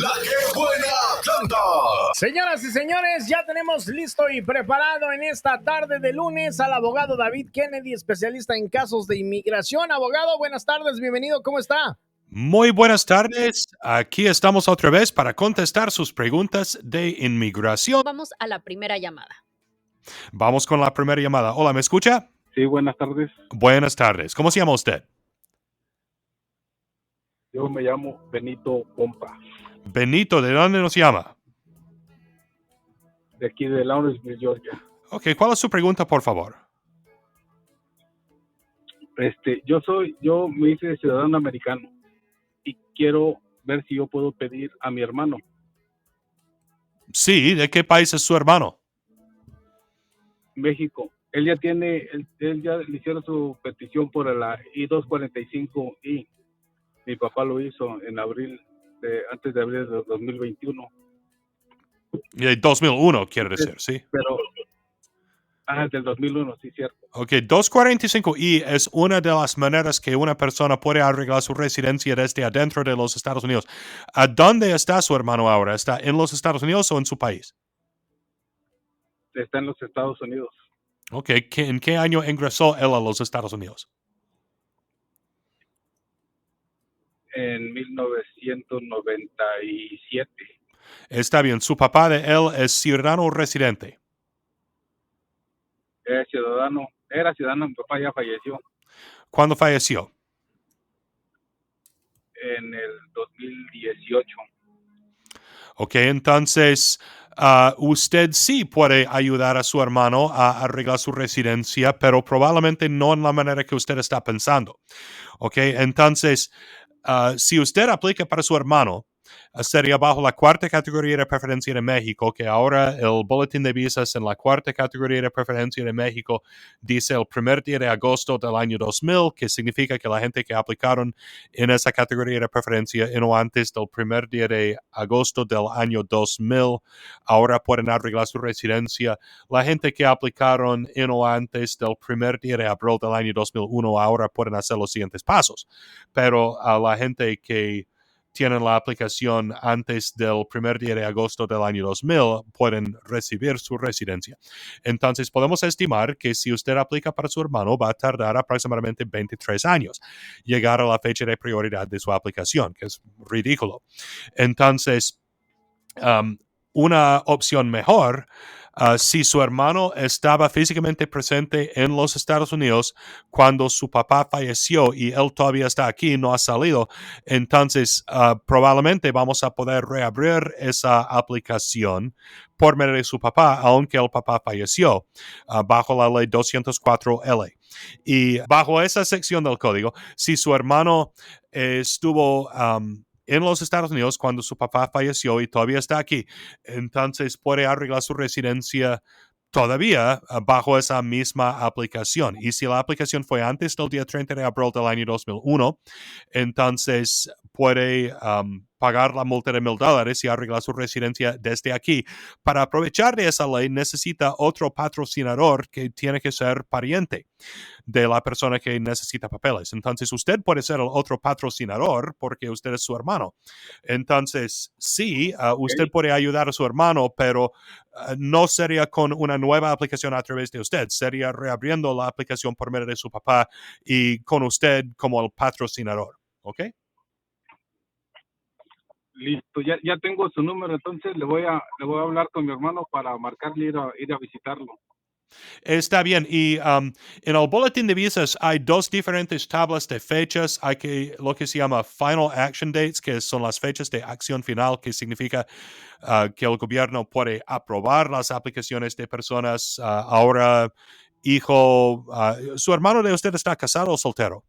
La que buena canta. Señoras y señores, ya tenemos listo y preparado en esta tarde de lunes al abogado David Kennedy, especialista en casos de inmigración. Abogado, buenas tardes, bienvenido, ¿cómo está? Muy buenas tardes. Aquí estamos otra vez para contestar sus preguntas de inmigración. Vamos a la primera llamada. Vamos con la primera llamada. Hola, ¿me escucha? Sí, buenas tardes. Buenas tardes. ¿Cómo se llama usted? Yo me llamo Benito Pompa, Benito, ¿de dónde nos llama? de aquí de Lawrenceville, Georgia. Ok, ¿cuál es su pregunta, por favor? Yo me hice ciudadano americano y quiero ver si yo puedo pedir a mi hermano. Sí, ¿de qué país es su hermano? México. Él ya le hicieron su petición por la I-245I. Mi papá lo hizo en antes de abril de 2021. De 2001, quiere decir, ¿sí? Pero, del 2001, sí, cierto. Ok, 245I es una de las maneras que una persona puede arreglar su residencia desde adentro de los Estados Unidos. ¿A dónde está su hermano ahora? ¿Está en los Estados Unidos o en su país? Está en los Estados Unidos. Ok, ¿en qué año ingresó él a los Estados Unidos? En 1997. Está bien, su papá de él es ciudadano residente. Era ciudadano, mi papá ya falleció ¿Cuándo falleció? en el 2018. Ok, entonces usted sí puede ayudar a su hermano a arreglar su residencia, pero probablemente no en la manera que usted está pensando. Ok, entonces si usted aplica para su hermano, sería bajo la cuarta categoría de preferencia de México, que ahora el boletín de visas en la cuarta categoría de preferencia de México dice el primer día de agosto del año 2000, que significa que la gente que aplicaron en esa categoría de preferencia y no antes del primer día de agosto del año 2000, ahora pueden arreglar su residencia. La gente que aplicaron en o antes del primer día de abril del año 2001 ahora pueden hacer los siguientes pasos. Pero a la gente que tienen la aplicación antes del primer día de agosto del año 2000 pueden recibir su residencia. Entonces podemos estimar que si usted aplica para su hermano va a tardar aproximadamente 23 años llegar a la fecha de prioridad de su aplicación, que es ridículo. Entonces, una opción mejor, si su hermano estaba físicamente presente en los Estados Unidos cuando su papá falleció y él todavía está aquí, no ha salido, entonces probablemente vamos a poder reabrir esa aplicación por medio de su papá, aunque el papá falleció, bajo la ley 204L. Y bajo esa sección del código, si su hermano estuvo en los Estados Unidos cuando su papá falleció y todavía está aquí, entonces puede arreglar su residencia todavía bajo esa misma aplicación. Y si la aplicación fue antes del día 30 de abril del año 2001, entonces puede pagar la multa de $1,000 y arreglar su residencia desde aquí. Para aprovechar de esa ley necesita otro patrocinador que tiene que ser pariente de la persona que necesita papeles. Entonces usted puede ser el otro patrocinador porque usted es su hermano. Entonces sí, usted puede ayudar a su hermano, pero no sería con una nueva aplicación a través de usted. Sería reabriendo la aplicación por medio de su papá y con usted como el patrocinador. ¿Ok? Listo, ya tengo su número, entonces le voy a hablar con mi hermano para marcarle ir a visitarlo. Está bien. Y en el boletín de visas hay dos diferentes tablas de fechas. Hay lo que se llama Final Action Dates, que son las fechas de acción final, que significa que el gobierno puede aprobar las aplicaciones de personas. Ahora, hijo, ¿su hermano de usted está casado o soltero?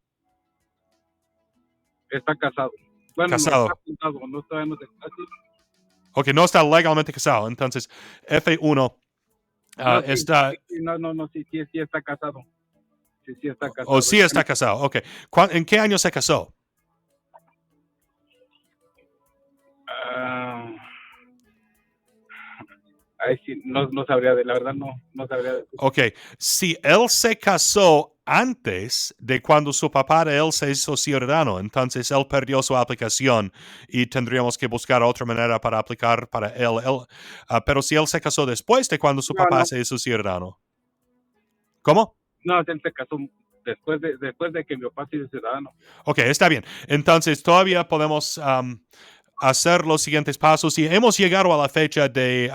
Está casado. Bueno, Casado. no está casado, no está Ok, no está legalmente casado. Entonces, F1 está... Sí está casado. Sí está casado. O sí está casado, ok. ¿En qué año se casó? Ahí sí, no sabría, la verdad no sabría. Ok, si él se casó antes de cuando su papá de él se hizo ciudadano. Entonces él perdió su aplicación y tendríamos que buscar otra manera para aplicar para él. Pero si él se casó después de cuando su papá No. se hizo ciudadano. ¿Cómo? No, él se casó después de que mi papá se hizo ciudadano. Ok, está bien. Entonces todavía podemos hacer los siguientes pasos y hemos llegado a la fecha de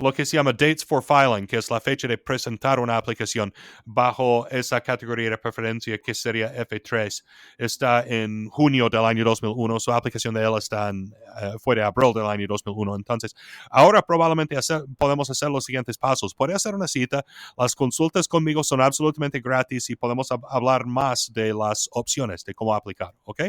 lo que se llama Dates for Filing, que es la fecha de presentar una aplicación bajo esa categoría de preferencia que sería F3. Está en junio del año 2001. Su aplicación de él fue de abril del año 2001. Entonces, ahora probablemente podemos hacer los siguientes pasos. Puede hacer una cita. Las consultas conmigo son absolutamente gratis y podemos hablar más de las opciones de cómo aplicar. ¿Ok?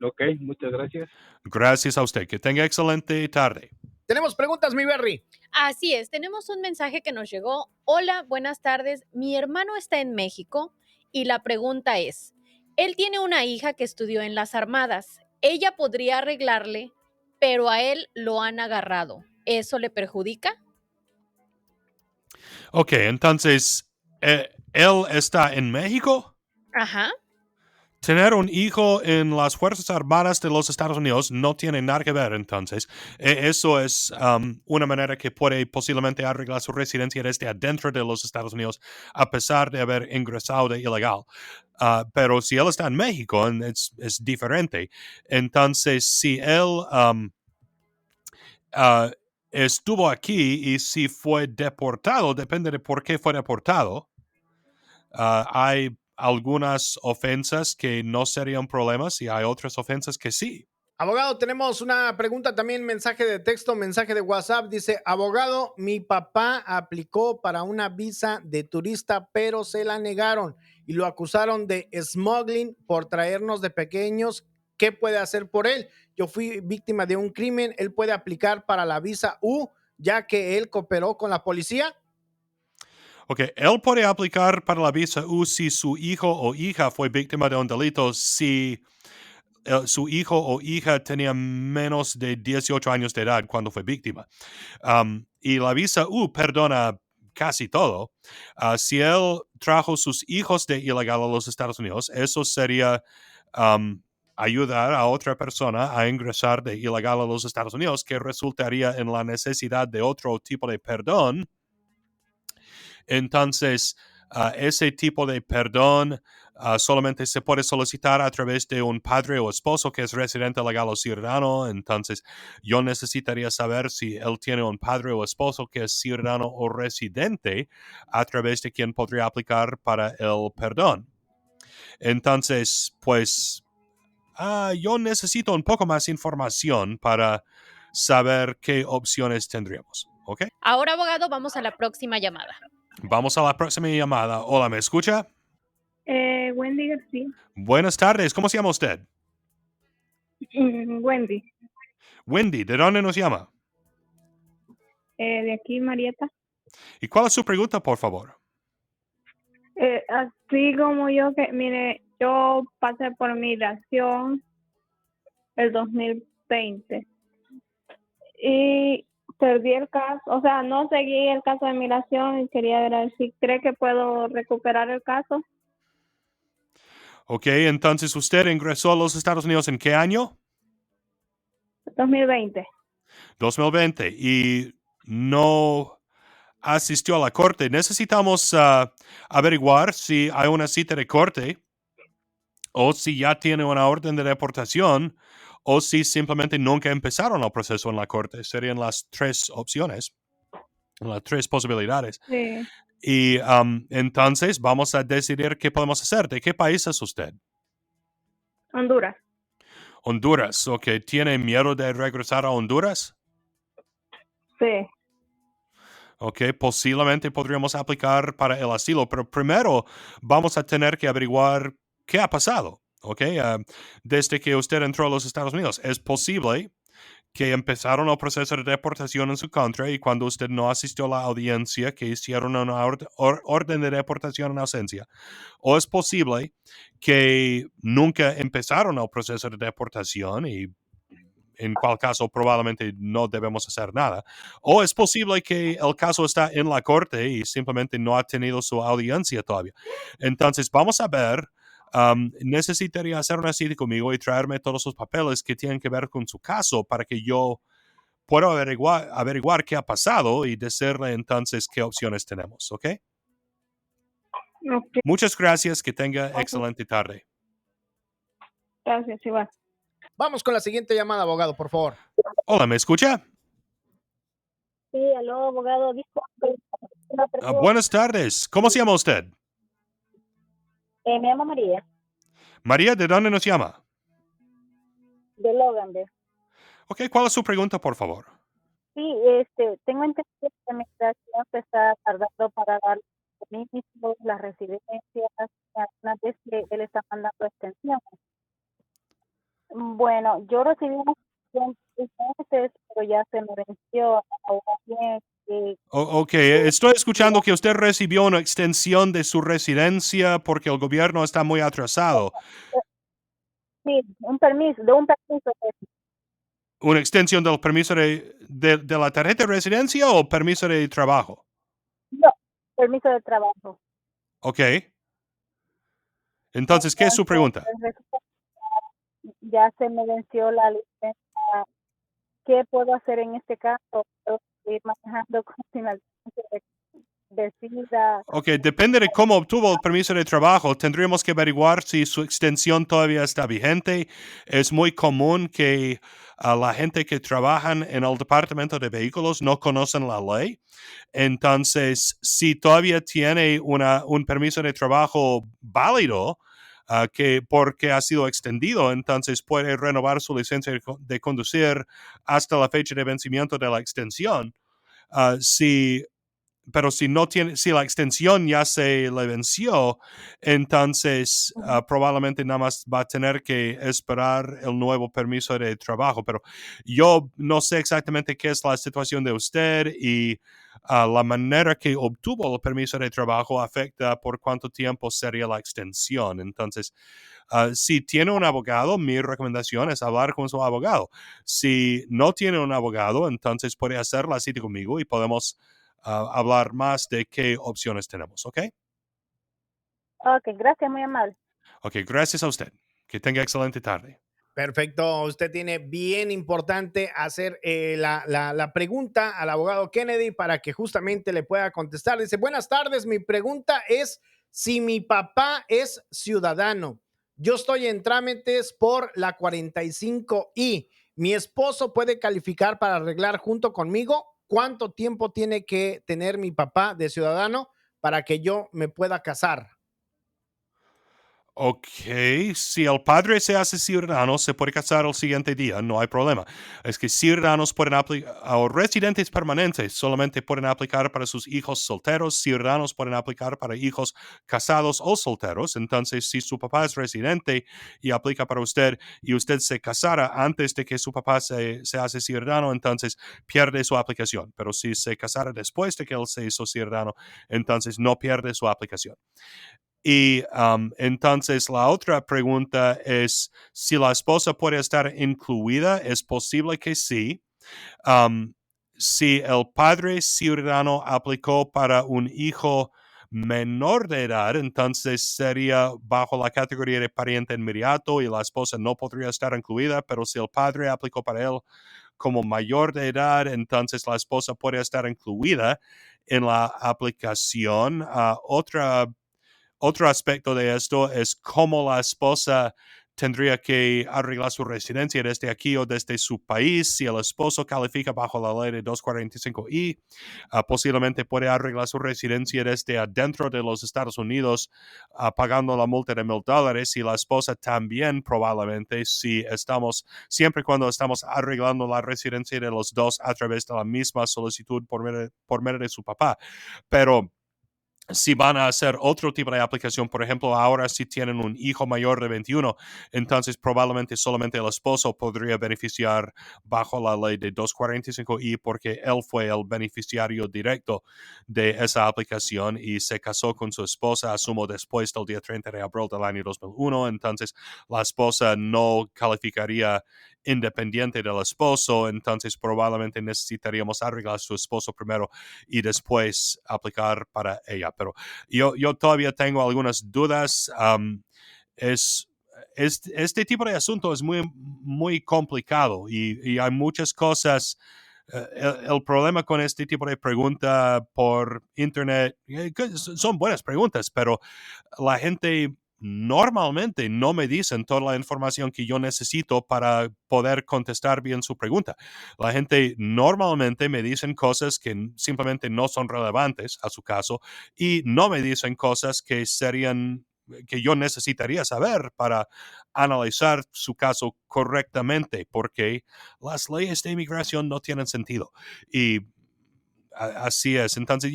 Ok, muchas gracias. Gracias a usted. Que tenga excelente tarde. Tenemos preguntas, mi Berry. Así es, tenemos un mensaje que nos llegó. Hola, buenas tardes. Mi hermano está en México y la pregunta es, él tiene una hija que estudió en las Armadas. Ella podría arreglarle, pero a él lo han agarrado. ¿Eso le perjudica? Ok, entonces, ¿él está en México? Ajá. Tener un hijo en las Fuerzas Armadas de los Estados Unidos no tiene nada que ver, entonces. Eso es una manera que puede posiblemente arreglar su residencia desde adentro de los Estados Unidos, a pesar de haber ingresado de ilegal. Pero si él está en México, es diferente. Entonces, si él estuvo aquí y si fue deportado, depende de por qué fue deportado. Hay algunas ofensas que no serían problemas y hay otras ofensas que sí. Abogado, tenemos una pregunta también, mensaje de texto, mensaje de WhatsApp. Dice, abogado, mi papá aplicó para una visa de turista, pero se la negaron y lo acusaron de smuggling por traernos de pequeños. ¿Qué puede hacer por él? Yo fui víctima de un crimen. ¿Él puede aplicar para la visa U, ya que él cooperó con la policía? Ok, él puede aplicar para la visa U si su hijo o hija fue víctima de un delito, si su hijo o hija tenía menos de 18 años de edad cuando fue víctima. Y la visa U perdona casi todo. Si él trajo sus hijos de ilegal a los Estados Unidos, eso sería ayudar a otra persona a ingresar de ilegal a los Estados Unidos, que resultaría en la necesidad de otro tipo de perdón. Entonces, ese tipo de perdón solamente se puede solicitar a través de un padre o esposo que es residente legal o ciudadano. Entonces, yo necesitaría saber si él tiene un padre o esposo que es ciudadano o residente, a través de quien podría aplicar para el perdón. Entonces, pues, yo necesito un poco más información para saber qué opciones tendríamos. ¿Ok? Ahora, abogado, vamos a la próxima llamada. Vamos a la próxima llamada. Hola, ¿me escucha? Wendy García. Buenas tardes. ¿Cómo se llama usted? Wendy, Wendy. ¿De dónde nos llama? de aquí, Marieta. ¿Y cuál es su pregunta, por favor? Así como yo, que mire, yo pasé por migración el 2020 y perdí el caso, o sea, no seguí el caso de migración y quería ver si cree que puedo recuperar el caso. Ok, entonces usted ingresó a los Estados Unidos ¿en qué año? 2020. 2020. Y no asistió a la corte. Necesitamos averiguar si hay una cita de corte o si ya tiene una orden de deportación o si simplemente nunca empezaron el proceso en la corte. Serían las tres opciones, las tres posibilidades. Sí. Y entonces vamos a decidir qué podemos hacer. ¿De qué país es usted? Honduras. Honduras. Ok, ¿tiene miedo de regresar a Honduras? Sí. Ok, posiblemente podríamos aplicar para el asilo, pero primero vamos a tener que averiguar qué ha pasado. Ok, desde que usted entró a los Estados Unidos, es posible que empezaron el proceso de deportación en su contra y cuando usted no asistió a la audiencia, que hicieron una orden de deportación en ausencia. O es posible que nunca empezaron el proceso de deportación y en cual caso probablemente no debemos hacer nada. O es posible que el caso está en la corte y simplemente no ha tenido su audiencia todavía. Entonces, vamos a ver. Necesitaría hacer una cita conmigo y traerme todos los papeles que tienen que ver con su caso para que yo pueda averiguar qué ha pasado y decirle entonces qué opciones tenemos, ¿ok? Ok, Muchas gracias, que tenga excelente tarde. gracias, igual. Vamos con la siguiente llamada, abogado, por favor. Hola, ¿me escucha? Sí, aló, abogado, disculpe. Una pregunta. Buenas tardes. ¿Cómo se llama usted? Me llamo María, María, ¿de dónde nos llama? de Logan. Ok, ¿cuál es su pregunta, por favor? Sí, tengo entendido que mi migración se está tardando para dar permiso, las residencias, algunas veces él está mandando extensiones. Bueno, yo recibí una extensión de 6 meses, pero ya se me venció. Ahora bien, Ok, estoy escuchando que usted recibió una extensión de su residencia porque el gobierno está muy atrasado. sí, un permiso. ¿Una extensión del permiso de la tarjeta de residencia o permiso de trabajo? No, permiso de trabajo. Ok. Entonces, ¿qué es su pregunta? Resulta que ya se me venció la licencia. ¿Qué puedo hacer en este caso? ¿Puedo seguir manejando sin la licencia de SIDA? Ok, depende de cómo obtuvo el permiso de trabajo. Tendríamos que averiguar si su extensión todavía está vigente. Es muy común que la gente que trabajan en el departamento de vehículos no conocen la ley. Entonces, si todavía tiene un permiso de trabajo válido, que porque ha sido extendido, entonces puede renovar su licencia de conducir hasta la fecha de vencimiento de la extensión. Pero si no tiene, si la extensión ya se le venció, entonces probablemente nada más va a tener que esperar el nuevo permiso de trabajo. Pero yo no sé exactamente qué es la situación de usted y la manera que obtuvo el permiso de trabajo afecta por cuánto tiempo sería la extensión. Entonces, si tiene un abogado, mi recomendación es hablar con su abogado. Si no tiene un abogado, entonces puede hacer la cita conmigo y podemos hablar más de qué opciones tenemos, ¿ok? Ok, gracias, muy amable. Ok, gracias a usted. Que tenga excelente tarde. Perfecto. Usted tiene bien importante hacer la pregunta al abogado Kennedy para que justamente le pueda contestar. Dice, buenas tardes, mi pregunta es si mi papá es ciudadano. Yo estoy en trámites por la 45I. ¿Mi esposo puede calificar para arreglar junto conmigo? ¿Cuánto tiempo tiene que tener mi papá de ciudadano para que yo me pueda casar? Ok, si el padre se hace ciudadano, se puede casar el siguiente día, no hay problema. Es que ciudadanos pueden aplicar, o residentes permanentes solamente pueden aplicar para sus hijos solteros, ciudadanos pueden aplicar para hijos casados o solteros. Entonces, si su papá es residente y aplica para usted y usted se casara antes de que su papá se hace ciudadano, entonces pierde su aplicación. Pero si se casara después de que él se hizo ciudadano, entonces no pierde su aplicación. Y entonces la otra pregunta es si la esposa puede estar incluida. Es posible que sí. Si el padre ciudadano aplicó para un hijo menor de edad, entonces sería bajo la categoría de pariente inmediato y la esposa no podría estar incluida, pero si el padre aplicó para él como mayor de edad, entonces la esposa puede estar incluida en la aplicación. Otro aspecto de esto es cómo la esposa tendría que arreglar su residencia desde aquí o desde su país. Si el esposo califica bajo la ley de 245I, posiblemente puede arreglar su residencia desde adentro de los Estados Unidos, pagando la multa de $1,000. Y la esposa también probablemente, siempre cuando estamos arreglando la residencia de los dos a través de la misma solicitud por medio de su papá. Pero si van a hacer otro tipo de aplicación, por ejemplo, ahora si tienen un hijo mayor de 21, entonces probablemente solamente el esposo podría beneficiar bajo la ley de 245I porque él fue el beneficiario directo de esa aplicación y se casó con su esposa, asumo, después del día 30 de abril del año 2001. Entonces, la esposa no calificaría independiente del esposo, entonces probablemente necesitaríamos arreglar a su esposo primero y después aplicar para ella. Pero yo todavía tengo algunas dudas. Este tipo de asunto es muy complicado y hay muchas cosas. El problema con este tipo de pregunta por internet, son buenas preguntas, pero la gente normalmente no me dicen toda la información que yo necesito para poder contestar bien su pregunta. La gente normalmente me dicen cosas que simplemente no son relevantes a su caso y no me dicen cosas que yo necesitaría saber para analizar su caso correctamente, porque las leyes de inmigración no tienen sentido. Y así es. Entonces,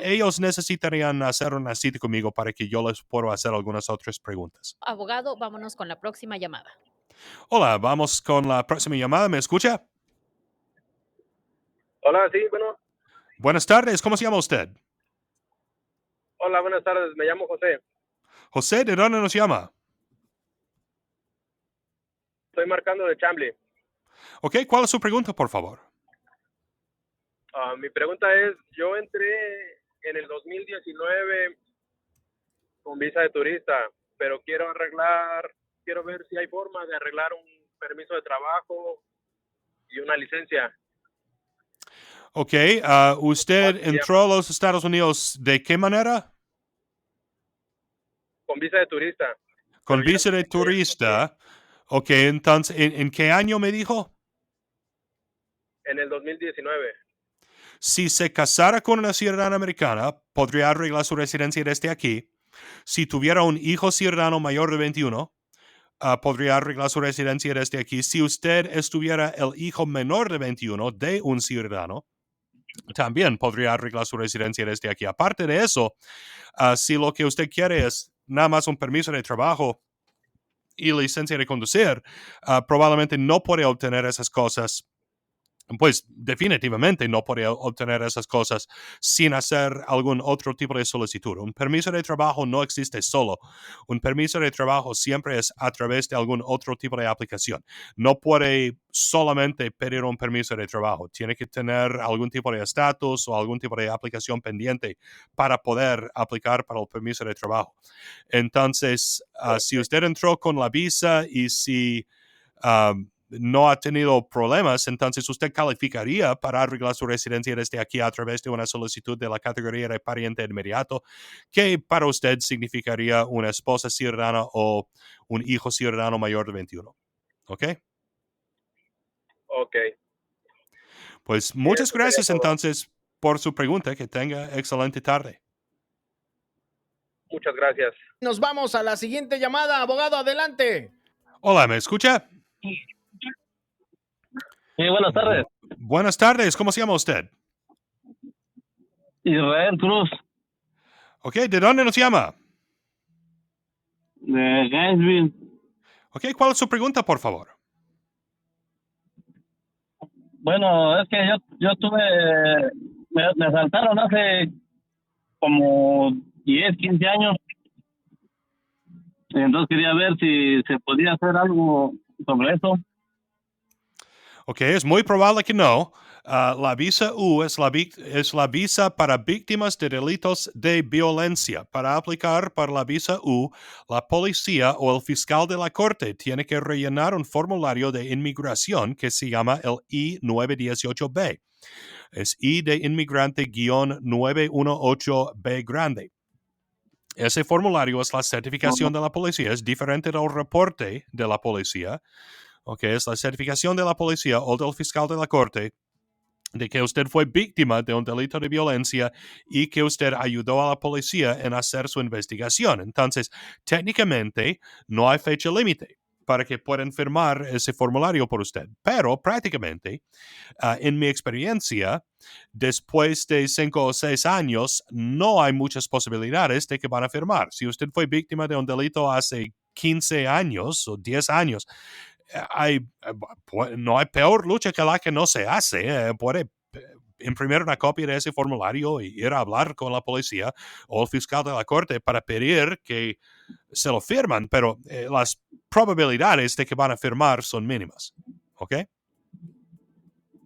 ellos necesitarían hacer una cita conmigo para que yo les pueda hacer algunas otras preguntas. Abogado, vámonos con la próxima llamada. Hola, vamos con la próxima llamada. ¿Me escucha? Hola, sí, bueno. Buenas tardes. ¿Cómo se llama usted? Hola, buenas tardes. Me llamo José. José, ¿de dónde nos llama? Estoy marcando de Chambly. Ok, ¿cuál es su pregunta, por favor? Mi pregunta es, yo entré en el 2019 con visa de turista, pero quiero ver si hay forma de arreglar un permiso de trabajo y una licencia. Ok, ¿usted entró a los Estados Unidos de qué manera? Con visa de turista. Con Pero ya visa de no- turista. Ok, entonces, ¿en qué año me dijo? En el 2019. Si se casara con una ciudadana americana, podría arreglar su residencia desde aquí. Si tuviera un hijo ciudadano mayor de 21, podría arreglar su residencia desde aquí. Si usted estuviera el hijo menor de 21 de un ciudadano, también podría arreglar su residencia desde aquí. Aparte de eso, si lo que usted quiere es nada más un permiso de trabajo y licencia de conducir, probablemente no puede obtener esas cosas. Pues definitivamente no podría obtener esas cosas sin hacer algún otro tipo de solicitud. Un permiso de trabajo no existe solo. Un permiso de trabajo siempre es a través de algún otro tipo de aplicación. No puede solamente pedir un permiso de trabajo. Tiene que tener algún tipo de estatus o algún tipo de aplicación pendiente para poder aplicar para el permiso de trabajo. Entonces, si usted entró con la visa y si no ha tenido problemas, entonces usted calificaría para arreglar su residencia desde aquí a través de una solicitud de la categoría de pariente inmediato, que para usted significaría una esposa ciudadana o un hijo ciudadano mayor de 21. ¿Ok? Ok. Pues muchas eso sería gracias todo. entonces por su pregunta. Que tenga excelente tarde. Muchas gracias. Nos vamos a la siguiente llamada. Abogado, adelante. Hola, ¿me escucha? Sí, buenas tardes. Buenas tardes. ¿Cómo se llama usted? Israel Cruz, Ok, ¿de dónde nos llama? de Gainesville. Ok, ¿cuál es su pregunta, por favor? Bueno, es que yo me asaltaron hace como 10, 15 años. Entonces quería ver si se podía hacer algo sobre eso. Ok, es muy probable que no. La visa U es la visa para víctimas de delitos de violencia. Para aplicar para la visa U, la policía o el fiscal de la corte tiene que rellenar un formulario de inmigración que se llama el I-918B. Es I de inmigrante-918B grande. Ese formulario es la certificación de la policía, es diferente del reporte de la policía. Ok, es la certificación de la policía o del fiscal de la corte de que usted fue víctima de un delito de violencia y que usted ayudó a la policía en hacer su investigación. Entonces, técnicamente, no hay fecha límite. para que puedan firmar ese formulario por usted. Pero prácticamente, en mi experiencia, después de 5 o 6 años, no hay muchas posibilidades de que van a firmar. Si usted fue víctima de un delito hace 15 años o 10 años, no hay peor lucha que la que no se hace. Puede imprimir una copia de ese formulario y ir a hablar con la policía o el fiscal de la corte para pedir que se lo firman, pero las probabilidades de que van a firmar son mínimas. ¿Ok?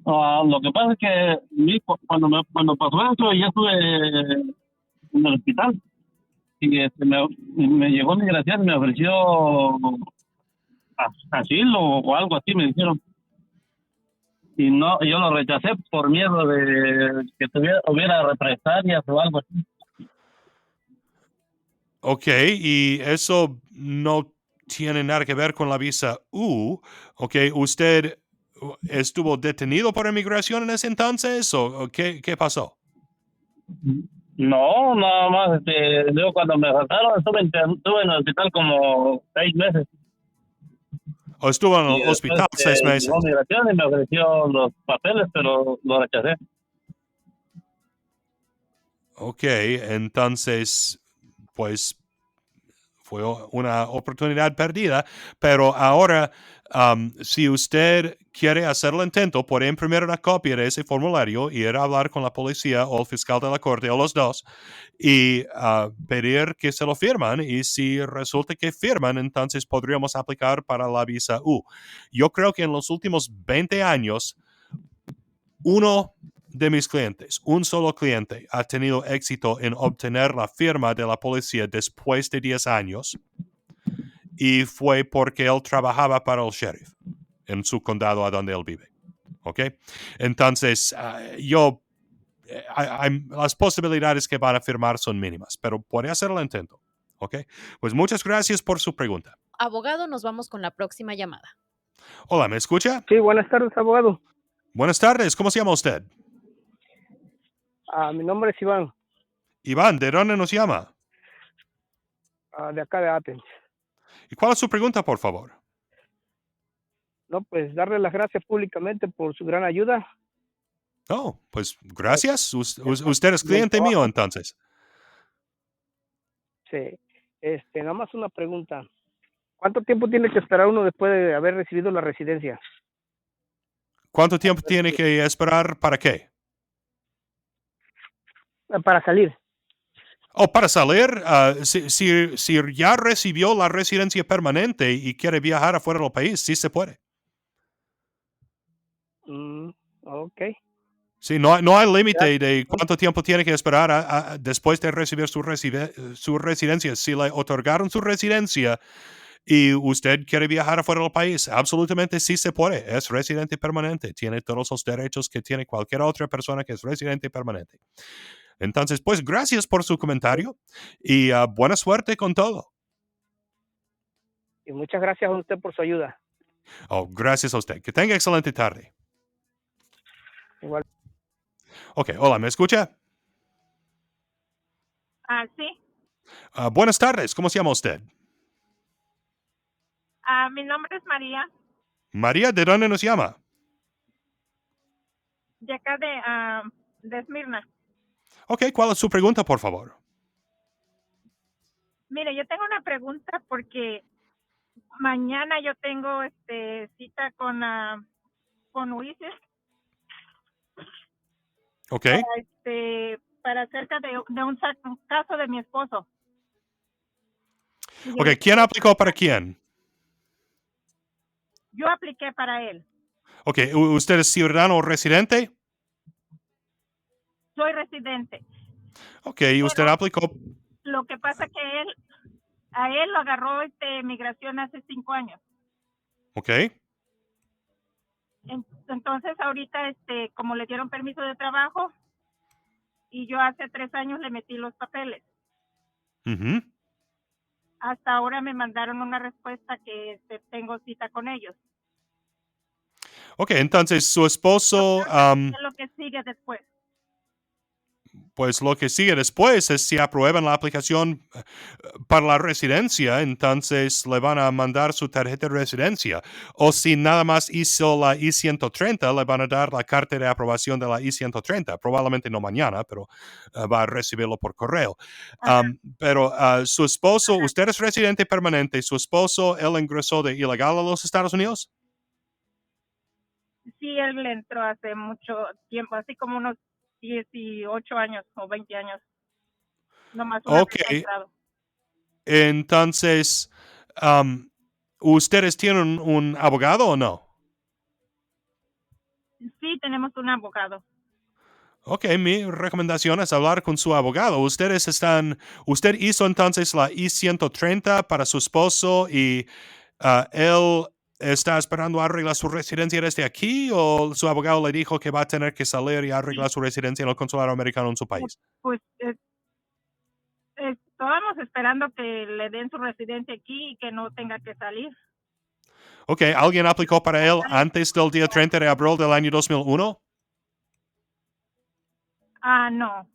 Lo que pasa es que cuando pasó eso, ya estuve en el hospital y me llegó migración y me ofreció asilo o algo así, me dijeron. Y no, yo lo rechacé por miedo de que hubiera represalias o algo así. Ok, y eso no tiene nada que ver con la visa U. Ok, ¿usted estuvo detenido por inmigración en ese entonces o qué pasó? No, nada más, luego cuando me faltaron estuve en el hospital como 6 meses. ¿O estuvo en Y el después hospital 6 meses? llegó migración y me ofreció los papeles, pero lo rechacé. Ok, entonces, pues fue una oportunidad perdida, pero ahora, si usted quiere hacer el intento, puede imprimir una copia de ese formulario y ir a hablar con la policía o el fiscal de la corte o los dos y pedir que se lo firman, y si resulta que firman, entonces podríamos aplicar para la visa U. Yo creo que en los últimos 20 años, uno de mis clientes, un solo cliente, ha tenido éxito en obtener la firma de la policía después de 10 años, y fue porque él trabajaba para el sheriff en su condado a donde él vive. ¿Ok? Entonces, las posibilidades que van a firmar son mínimas, pero puede hacer el intento. ¿Ok? Pues muchas gracias por su pregunta. Abogado, nos vamos con la próxima llamada. Hola, ¿me escucha? Sí, buenas tardes, abogado. Buenas tardes, ¿cómo se llama usted? Mi nombre es Iván, Iván, ¿de dónde nos llama? de acá de Athens. ¿Y cuál es su pregunta, por favor? No, pues darle las gracias públicamente por su gran ayuda. Oh, pues gracias. Usted es cliente mío, entonces. Sí. Nada más una pregunta. ¿Cuánto tiempo tiene que esperar uno después de haber recibido la residencia? ¿Cuánto tiempo tiene que esperar para qué? Para salir. Oh, para salir, si ya recibió la residencia permanente y quiere viajar afuera del país, sí se puede. Ok. Sí, no hay límite de cuánto tiempo tiene que esperar después de recibir su residencia. Si le otorgaron su residencia y usted quiere viajar afuera del país, absolutamente sí se puede. Es residente permanente. Tiene todos los derechos que tiene cualquier otra persona que es residente permanente. Entonces, pues gracias por su comentario y buena suerte con todo. Y muchas gracias a usted por su ayuda. Oh, gracias a usted. Que tenga excelente tarde. Igual. Ok, hola, ¿me escucha? Sí. Buenas tardes, ¿cómo se llama usted? Mi nombre es María, María, ¿de dónde nos llama? de acá de Esmirna. Ok, ¿cuál es su pregunta, por favor? Mire, yo tengo una pregunta porque mañana yo tengo cita con UICES Ok. para acerca de un caso de mi esposo. Ok, ¿quién aplicó para quién? Yo apliqué para él. Ok, ¿usted es ciudadano o residente? Soy residente. Ok, ¿y usted aplicó? Lo que pasa que a él lo agarró migración hace 5 años. Ok. Entonces ahorita como le dieron permiso de trabajo y yo hace 3 años le metí los papeles. Ujú. Hasta ahora me mandaron una respuesta que tengo cita con ellos. Ok, entonces su esposo, ¿Qué es lo que sigue después? pues lo que sigue después es si aprueban la aplicación para la residencia, entonces le van a mandar su tarjeta de residencia. O si nada más hizo la I-130, le van a dar la carta de aprobación de la I-130. Probablemente no mañana, pero va a recibirlo por correo. Pero su esposo, usted es residente permanente, su esposo, él ingresó de ilegal a los Estados Unidos. Sí, él entró hace mucho tiempo, así como unos 18 años o 20 años. Nomás una Ok. vez ha entrado. Entonces, ¿ustedes tienen un abogado o no? Sí, tenemos un abogado. Ok, mi recomendación es hablar con su abogado. Usted hizo entonces la I-130 para su esposo y él está esperando arreglar su residencia desde aquí, o su abogado le dijo que va a tener que salir y arreglar su residencia en el consulado americano en su país. Pues estábamos esperando que le den su residencia aquí y que no tenga que salir. Ok, ¿alguien aplicó para él antes del día 30 de abril del año 2001? No.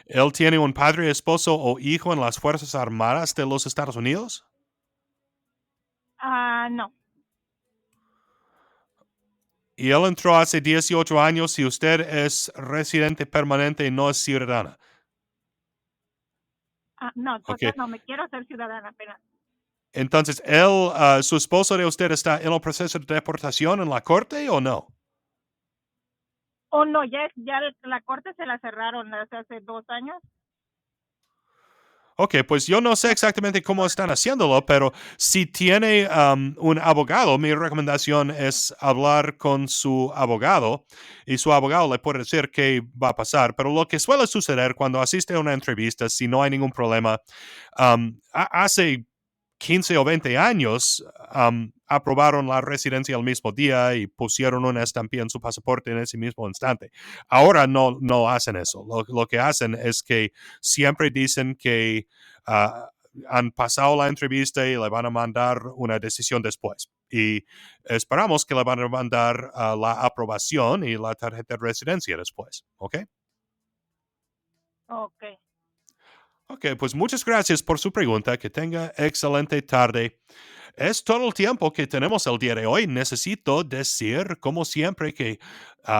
¿Él tiene un padre, esposo o hijo en las Fuerzas Armadas de los Estados Unidos? No. Y él entró hace 18 años y usted es residente permanente y no es ciudadana. No, Okay. no me quiero hacer ciudadana apenas. Entonces, su esposo de usted está en el proceso de deportación en la corte o no? No, ya la corte se la cerraron hace 2 años. Ok, pues yo no sé exactamente cómo están haciéndolo, pero si tiene un abogado, mi recomendación es hablar con su abogado y su abogado le puede decir qué va a pasar. Pero lo que suele suceder cuando asiste a una entrevista, si no hay ningún problema, hace 15 o 20 años aprobaron la residencia el mismo día y pusieron una estampilla en su pasaporte en ese mismo instante. Ahora no hacen eso. Lo que hacen es que siempre dicen que han pasado la entrevista y le van a mandar una decisión después. Y esperamos que le van a mandar la aprobación y la tarjeta de residencia después. ¿Ok? Ok. Ok, pues muchas gracias por su pregunta. Que tenga excelente tarde. Es todo el tiempo que tenemos el día de hoy. Necesito decir, como siempre, que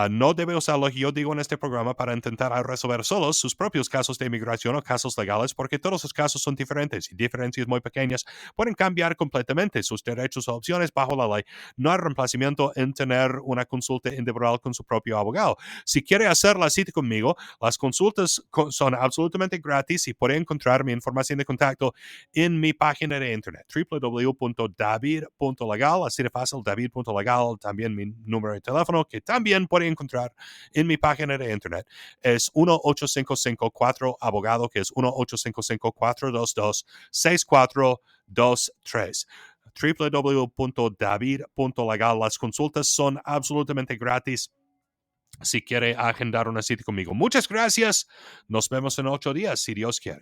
no debe usar lo que yo digo en este programa para intentar resolver solos sus propios casos de inmigración o casos legales, porque todos los casos son diferentes y diferencias muy pequeñas pueden cambiar completamente sus derechos o opciones bajo la ley. No hay reemplazamiento en tener una consulta individual con su propio abogado. Si quiere hacer la cita conmigo, las consultas son absolutamente gratis y puede encontrar mi información de contacto en mi página de internet, www.david.legal, así de fácil, david.legal, también mi número de teléfono, que también puede encontrar en mi página de internet, es 1-855-4-abogado, que es 1-855-422-6423. www.david.legal. Las consultas son absolutamente gratis si quiere agendar una cita conmigo. Muchas gracias. Nos vemos en 8 días, si Dios quiere.